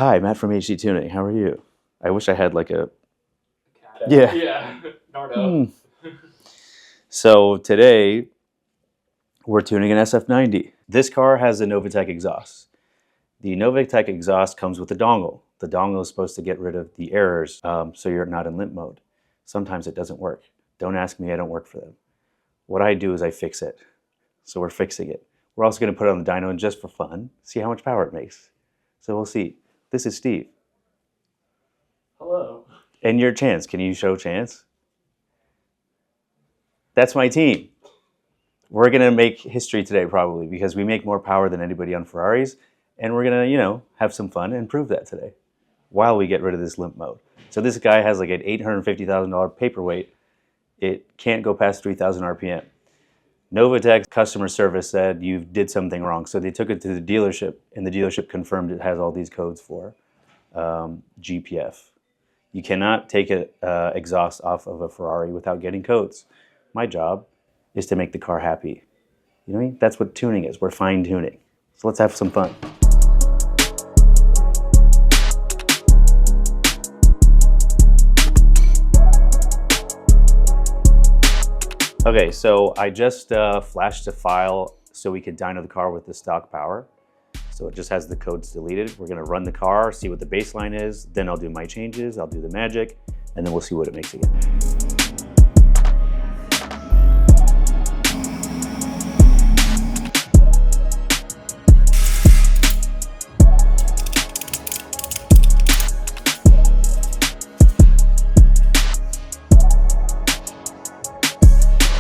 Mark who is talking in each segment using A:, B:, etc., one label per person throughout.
A: Hi, Matt from HD Tuning. How are you? I wish I had like a...
B: Yeah. Yeah. Nardo.
A: So today, we're tuning an SF90. This car has a Novitec exhaust. The Novitec exhaust comes with a dongle. The dongle is supposed to get rid of the errors so you're not in limp mode. Sometimes it doesn't work. Don't ask me, I don't work for them. What I do is I fix it. So we're fixing it. We're also going to put it on the dyno just for fun, see how much power it makes. So we'll see. This is Steve.
B: Hello.
A: And your Chance. Can you show Chance? That's my team. We're going to make history today probably because we make more power than anybody on Ferraris. And we're going to, have some fun and prove that today while we get rid of this limp mode. So this guy has like an $850,000 paperweight. It can't go past 3,000 RPM. Novitec customer service said you did something wrong. So they took it to the dealership and the dealership confirmed it has all these codes for GPF. You cannot take an exhaust off of a Ferrari without getting codes. My job is to make the car happy. You know what I mean? That's what tuning is. We're fine tuning. So let's have some fun. Okay, so I just flashed a file so we could dyno the car with the stock power. So it just has the codes deleted. We're gonna run the car, see what the baseline is, then I'll do my changes, I'll do the magic, and then we'll see what it makes again.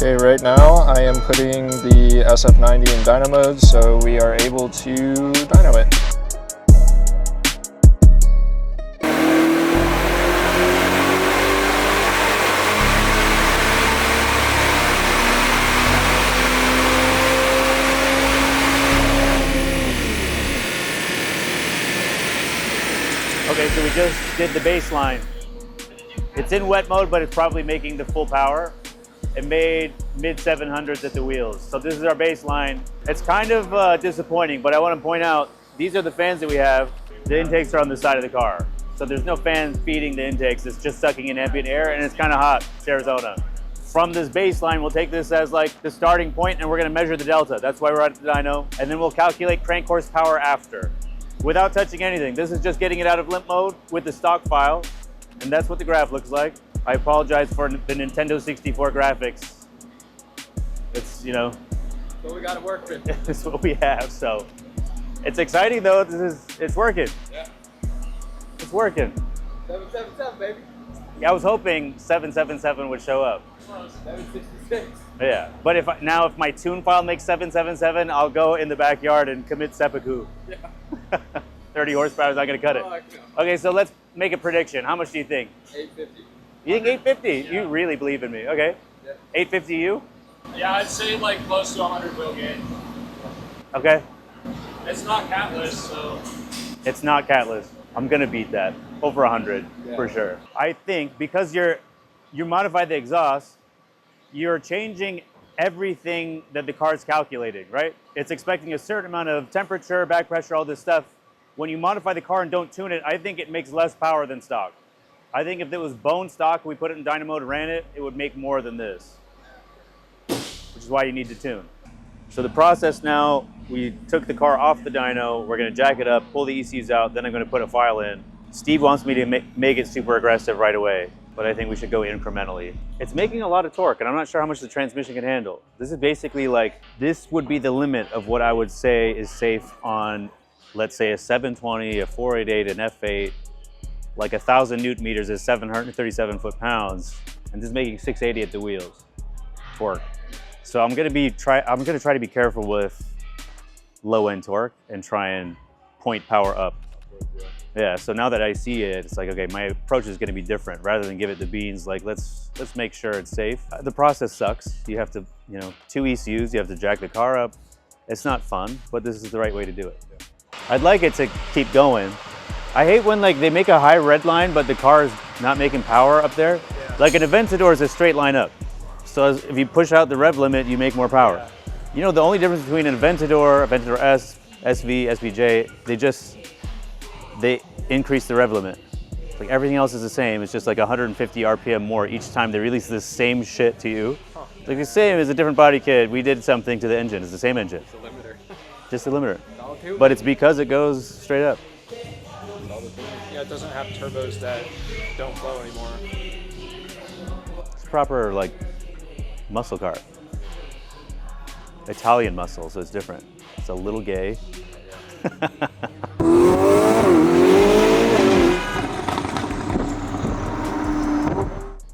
B: Okay, right now I am putting the SF90 in dyno mode so we are able to dyno it.
A: Okay, so we just did the baseline. It's in wet mode, but it's probably making the full power. It made mid 700s at the wheels. So this is our baseline. It's kind of disappointing, but I want to point out, these are the fans that we have. The intakes are on the side of the car. So there's no fans feeding the intakes. It's just sucking in ambient air and it's kind of hot. It's Arizona. From this baseline, we'll take this as like the starting point and we're going to measure the delta. That's why we're at the dyno. And then we'll calculate crank horsepower after without touching anything. This is just getting it out of limp mode with the stock file. And that's what the graph looks like. I apologize for the Nintendo 64 graphics. It's,
C: But we got to work with.
A: It's what we have, so. It's exciting though, it's working.
C: Yeah.
A: It's working.
C: 777, baby.
A: Yeah, I was hoping 777 would show up.
C: 766.
A: Yeah, but if my tune file makes 777, I'll go in the backyard and commit seppuku.
C: Yeah.
A: 30 horsepower is not gonna cut it. Okay, so let's make a prediction. How much do you think?
C: 850.
A: You think 850?
C: Yeah.
A: You really believe in me. Okay.
C: Yeah.
A: 850 you?
D: Yeah, I'd say like close to 100 wheel gain.
A: Okay.
D: It's not catless, so.
A: It's not catless. I'm gonna beat that. Over 100 for sure. I think because you modified the exhaust, you're changing everything that the car's calculating, right? It's expecting a certain amount of temperature, back pressure, all this stuff. When you modify the car and don't tune it, I think it makes less power than stock. I think if it was bone stock, we put it in dyno mode and ran it, it would make more than this, which is why you need to tune. So the process now, we took the car off the dyno, we're gonna jack it up, pull the ECUs out, then I'm gonna put a file in. Steve wants me to make it super aggressive right away, but I think we should go incrementally. It's making a lot of torque, and I'm not sure how much the transmission can handle. This is basically like, this would be the limit of what I would say is safe on, let's say a 720, a 488, an F8, like 1,000 Newton meters is 737 foot-pounds, and this is making 680 at the wheels, torque. So I'm gonna try to be careful with low-end torque and try and point power up. Yeah, so now that I see it, it's like, okay, my approach is gonna be different. Rather than give it the beans, like let's make sure it's safe. The process sucks. You have to, 2 ECUs, you have to jack the car up. It's not fun, but this is the right way to do it. I'd like it to keep going. I hate when they make a high red line, but the car is not making power up there. Yeah. Like an Aventador is a straight line up. So if you push out the rev limit, you make more power. Yeah. The only difference between an Aventador, Aventador S, SV, SVJ, increase the rev limit. Like everything else is the same. It's just like 150 RPM more each time they release the same shit to you. Like the same as a different body kit. We did something to the engine. It's the same engine.
C: It's a limiter.
A: Just a limiter. But it's because it goes straight up.
B: Yeah, it doesn't have turbos that don't flow anymore.
A: It's proper like muscle car. Italian muscle, so it's different. It's a little gay.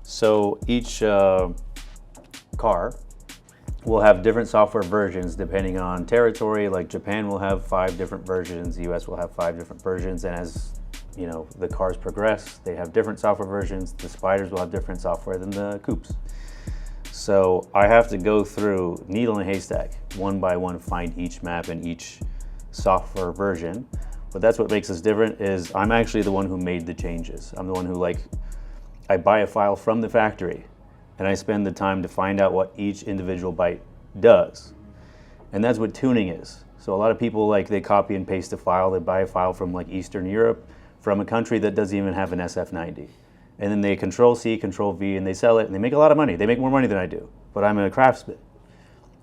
A: So each car will have different software versions depending on territory. Like Japan will have 5 different versions, the US will have 5 different versions, and as you know, the cars progress, they have different software versions. The Spiders will have different software than the coupes. So I have to go through needle in a haystack, one by one, find each map and each software version. But that's what makes us different is I'm actually the one who made the changes. I'm the one who I buy a file from the factory and I spend the time to find out what each individual byte does. And that's what tuning is. So a lot of people they copy and paste a file, they buy a file from Eastern Europe, from a country that doesn't even have an SF90. And then they Control-C, Control-V, and they sell it, and they make a lot of money. They make more money than I do, but I'm a craftsman.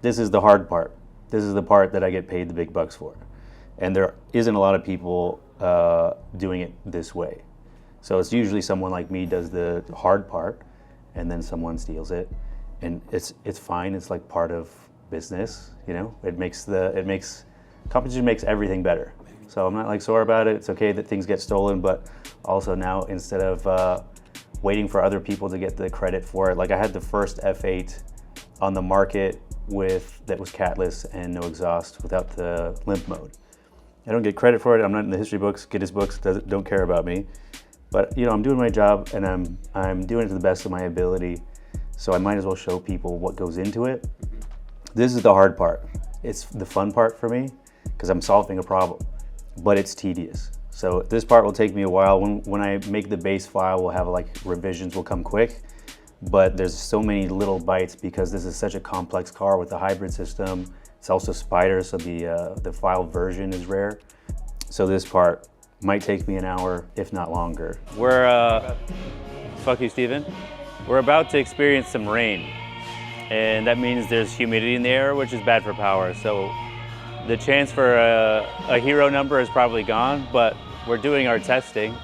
A: This is the hard part. This is the part that I get paid the big bucks for. And there isn't a lot of people doing it this way. So it's usually someone like me does the hard part, and then someone steals it. And it's fine, it's like part of business, you know? Competition makes everything better. So I'm not sore about it. It's okay that things get stolen, but also now instead of waiting for other people to get the credit for it, I had the first F8 on the market that was catless and no exhaust without the limp mode. I don't get credit for it. I'm not in the history books. Guinness books don't care about me. But I'm doing my job and I'm doing it to the best of my ability. So I might as well show people what goes into it. This is the hard part. It's the fun part for me because I'm solving a problem. But it's tedious. So this part will take me a while. When I make the base file, we'll have revisions will come quick, but there's so many little bytes because this is such a complex car with a hybrid system. It's also Spider, so the file version is rare. So this part might take me an hour, if not longer. Fuck you, Steven. We're about to experience some rain, and that means there's humidity in the air, which is bad for power. So the chance for a hero number is probably gone, but we're doing our testing.